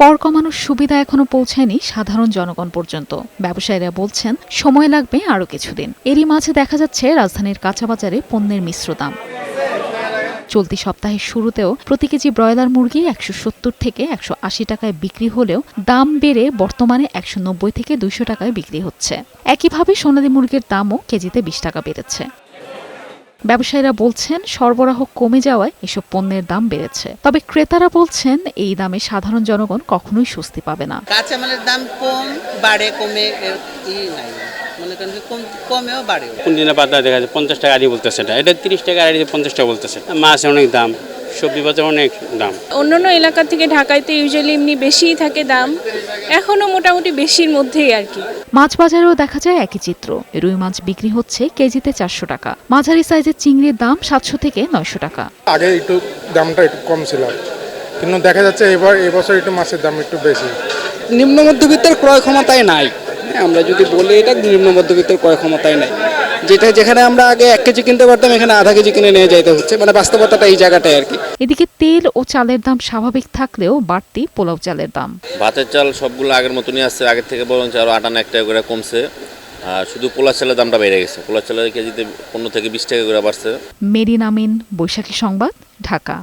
কর কমানোর সুবিধা এখনো পৌঁছায়নি সাধারণ জনগণ পর্যন্ত। ব্যবসায়ীরা বলছেন সময় লাগবে আরও কিছুদিন। এরই মাঝে দেখা যাচ্ছে রাজধানীর কাঁচাবাজারে পণ্যের মিশ্র দাম। চলতি সপ্তাহের শুরুতেও প্রতি কেজি ব্রয়লার মুরগি 170 থেকে 180 টাকায় বিক্রি হলেও দাম বেড়ে বর্তমানে 190 থেকে 200 টাকায় বিক্রি হচ্ছে। একইভাবে সোনালী মুরগির দামও কেজিতে 20 টাকা বেড়েছে। ব্যবসায়ীরা বলছেন সরবরাহ কমে যাওয়ায় এসব পণ্যের দাম বেড়েছে। তবে ক্রেতারা বলছেন এই দামে সাধারণ জনগণ কখনোই স্বস্তি পাবে না। কাঁচামালের দাম কম বাড়ে কমে নাই, মনে করেন কমেও বাড়ে। কোন দিনে বাজার দেখা যায় 50 টাকা আড়ি বলতেছে, এটা 30 টাকা আড়ি 50 টাকা বলতেছে। মাছ অনেক দাম, সবজি বাজার অনেক দাম। অন্যান্য এলাকা থেকে ঢাকাইতে ইউজুয়ালি এমনি বেশিই থাকে দাম, এখনো মোটামুটি বেশির মধ্যেই আর কি। মাছ বাজারেও দেখা যায় একই চিত্র। রুই মাছ বিক্রি হচ্ছে কেজিতে 400 টাকা, মাঝারি সাইজের চিংড়ির দাম 700 থেকে 900 টাকা। আগে একটু দামটা একটু কম ছিল, কিন্তু দেখা যাচ্ছে এবছর একটু মাছের দাম একটু বেশি। নিম্ন মধ্যবিত্তের ক্রয় ক্ষমতায় নাই। আমরা যদি বলি এটা নিম্ন মধ্যবিত্তের ক্রয় ক্ষমতায় নাই, যেখানে আমরা আগে 1 কেজি কিনতে পারতাম এখানে আধা কেজি কিনে নিয়ে যাইতে হচ্ছে, মানে বাস্তবতাটা এই জায়গাটায় আর কি। এদিকে তেল ও চালের দাম স্বাভাবিক থাকলেও বাড়তি পোলাও চালের দাম। ভাতের চাল সবগুলো আগের মতনই আছে, আগের থেকে বরং আরো 58 টাকা করে কমছে। শুধু পোলা চালের দামটা বেড়ে গেছে, পোলা চালের কেজিতে 15 থেকে 20 টাকা করে বাড়ছে। মেরিন আমিন, বৈশাখী সংবাদ, ঢাকা।